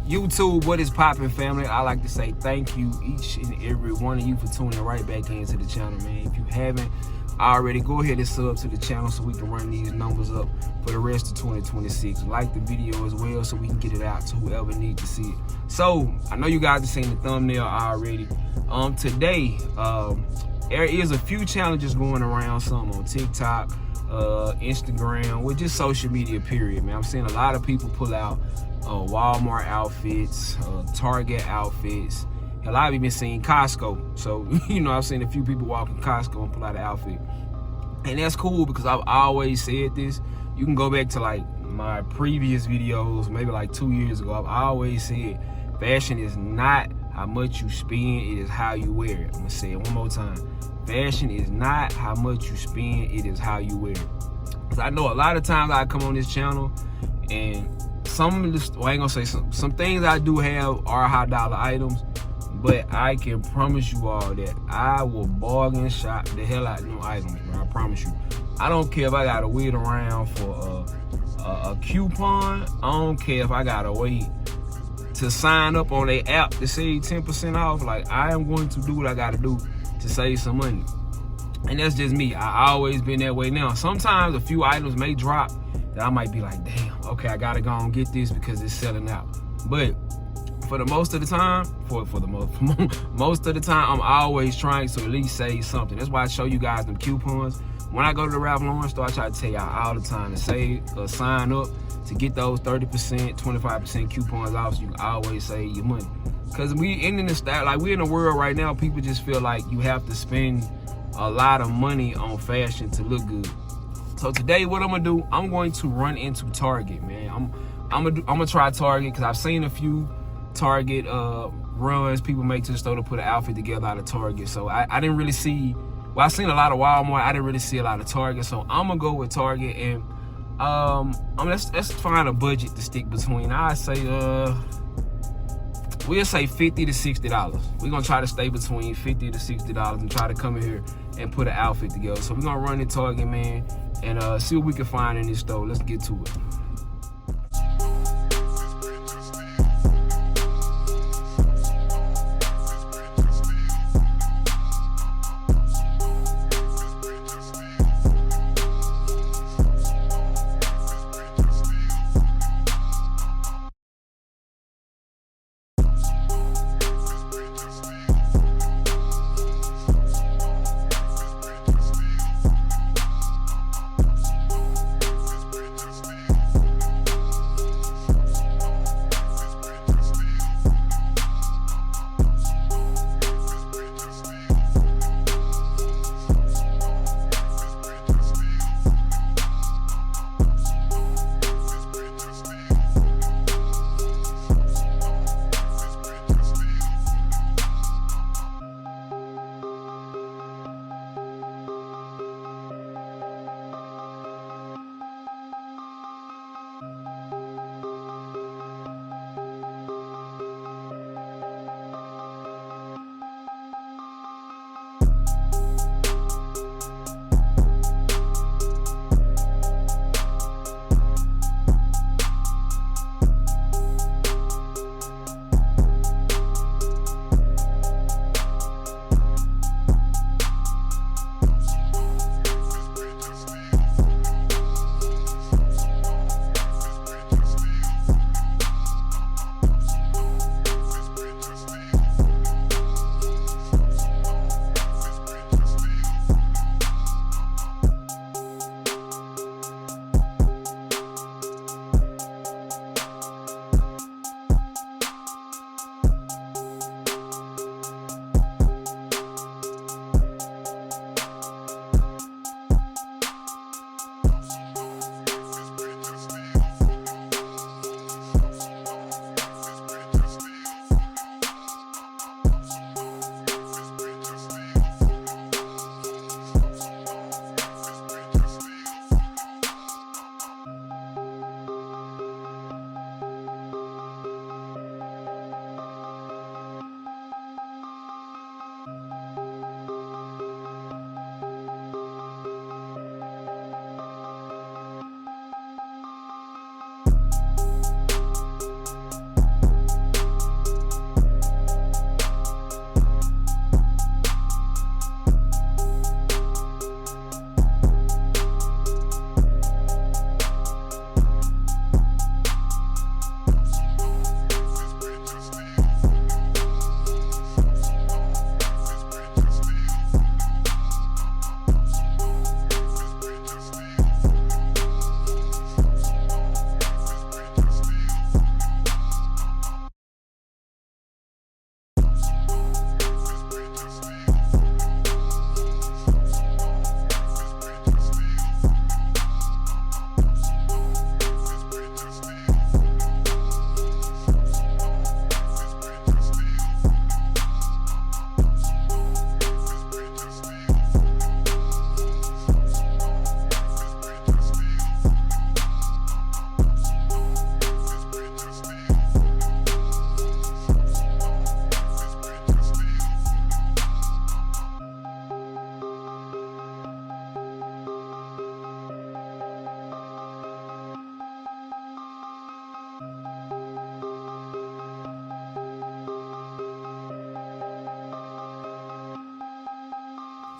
YouTube, what is poppin', family? I like to say thank you, each and every one of you, for tuning right back into the channel, man. If you haven't already, go ahead and sub to the channel so we can run these numbers up for the rest of 2026. Like the video as well so we can get it out to whoever needs to see it. So I know you guys have seen the thumbnail already. Today there is a few challenges going around, some on TikTok, Instagram, with just social media period, man. I'm seeing a lot of people pull out Walmart outfits, Target outfits. A lot of you been seeing Costco. So, you know, I've seen a few people walk in Costco and pull out an outfit. And that's cool because I've always said this. You can go back to like my previous videos, maybe like 2 years ago. I've always said fashion is not how much you spend, it is how you wear it. I'm gonna say it one more time. Fashion is not how much you spend, it is how you wear it. Because I know a lot of times I come on this channel and some things I do have are high dollar items, but I can promise you all that I will bargain shop the hell out of them items, bro. I promise you. I don't care if I gotta wait around for a coupon. I don't care if I gotta wait to sign up on their app to save 10% off. Like, I am going to do what I gotta do to save some money. And that's just me. I always been that way. Now, sometimes a few items may drop that I might be like, damn, okay, I gotta go and get this because it's selling out. But for the most of the time, most of the time, I'm always trying to at least save something. That's why I show you guys them coupons. When I go to the Ralph Lauren store, I try to tell y'all all the time to save, sign up to get those 30%, 25% coupons off, so you can always save your money. Cause we're in a world right now, people just feel like you have to spend a lot of money on fashion to look good. So today, what I'm gonna do, I'm going to run into Target, man. I'm gonna try Target because I've seen a few Target runs people make to the store to put an outfit together out of Target. So I didn't really see. Well, I seen a lot of Walmart. I didn't really see a lot of Target. So I'm gonna go with Target and let's find a budget to stick between. I say we'll say $50 to $60. We're gonna try to stay between $50 to $60 and try to come in here and put an outfit together. So we're gonna run in Target, man, and see what we can find in this store. Let's get to it.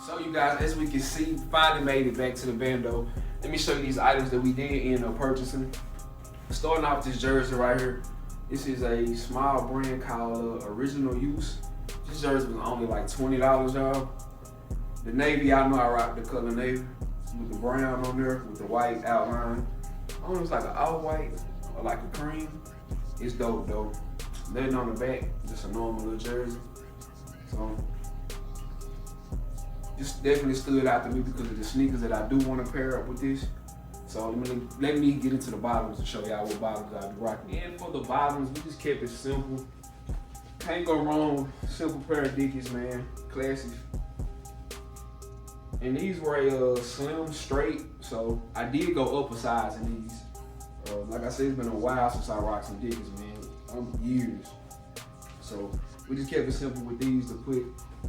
So you guys, as we can see, finally made it back to the bando. Let me show you these items that we did end up purchasing. Starting off this jersey right here. This is a small brand called Original Use. This jersey was only like $20, y'all. The navy, y'all know I rock the color navy with the brown on there with the white outline. Almost like an off-white or like a cream. It's dope though. Nothing on the back, just a normal little jersey. So this definitely stood out to me because of the sneakers that I do want to pair up with this. So let me get into the bottoms and show y'all what bottoms I be rocking. And for the bottoms, we just kept it simple. Can't go wrong. Simple pair of Dickies, man. Classic. And these were a slim, straight. So I did go up a size in these. Like I said, it's been a while since I rocked some Dickies, man. Years. So we just kept it simple with these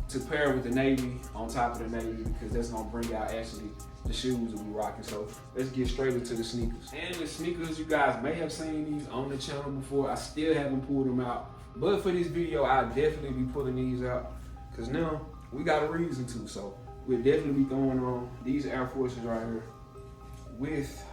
to pair with the navy on top of the navy because that's gonna bring out actually the shoes that we rocking. So let's get straight into the sneakers. And the sneakers, you guys may have seen these on the channel before. I still haven't pulled them out. But for this video, I'll definitely be pulling these out because now we got a reason to. So we'll definitely be throwing on these Air Forces right here with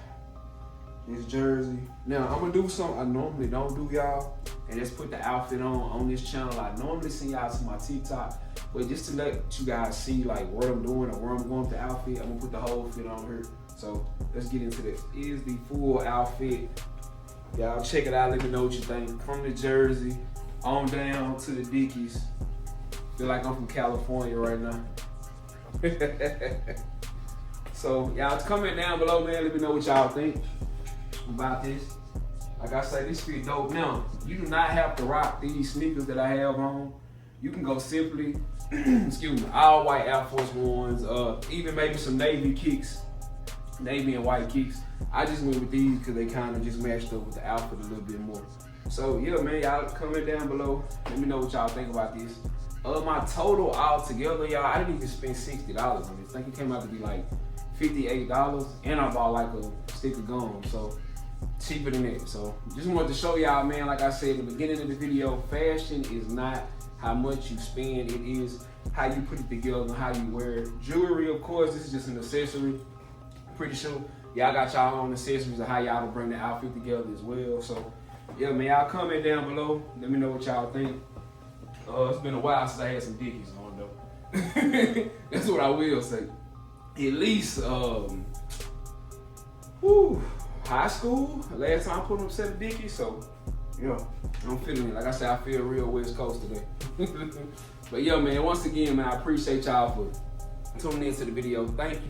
this jersey. Now I'm gonna do something I normally don't do, y'all, and that's put the outfit on this channel. I normally send y'all to my TikTok, but just to let you guys see like what I'm doing or where I'm going with the outfit, I'm gonna put the whole fit on here. So let's get into this. Is the full outfit. Y'all check it out, let me know what you think. From the jersey on down to the Dickies. Feel like I'm from California right now. So y'all comment down below, man, let me know what y'all think about this. Like I say, this fit dope. Now, you do not have to rock these sneakers that I have on. You can go simply, excuse me, all white Air Force Ones, even maybe some navy kicks, navy and white kicks. I just went with these because they kind of just matched up with the outfit a little bit more. So yeah, man, y'all comment down below. Let me know what y'all think about this. My total all together, y'all, I didn't even spend $60 on this. I think it came out to be like $58, and I bought like a stick of gum, so cheaper than that. So just wanted to show y'all, man, like I said in the beginning of the video, fashion is not how much you spend, it is how you put it together and how you wear it. Jewelry, of course, this is just an accessory. Pretty sure y'all got y'all own accessories of how y'all to bring the outfit together as well. So yeah, man, y'all comment down below. Let me know what y'all think. It's been a while since I had some Dickies on though. That's what I will say. At least, high school, last time I put on 7 Dickies, so yeah, I'm feeling it. Like I said, I feel real West Coast today. But yeah, man, once again, man, I appreciate y'all for tuning into the video. Thank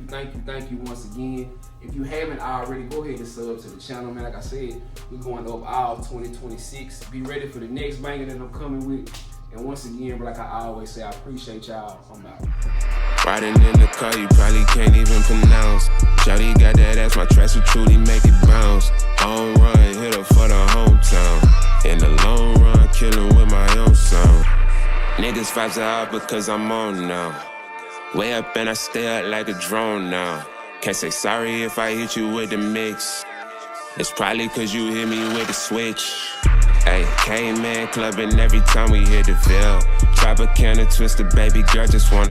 you once again. If you haven't already, go ahead and sub to the channel, man. Like I said, we're going up all 2026. Be ready for the next banger that I'm coming with. And once again, like I always say, I appreciate y'all. I'm out. Riding in the car, you probably can't even pronounce. Shawty got that ass, my tracks will truly make it bounce. Home run, hit her for the hometown. In the long run, killing with my own sound. Niggas vibes are out because I'm on now. Way up and I stay up like a drone now. Can't say sorry if I hit you with the mix. It's probably cause you hit me with the switch. Hey, K-Man clubbing every time we hit the Ville. Drop a can of Twister, baby girl, just wanna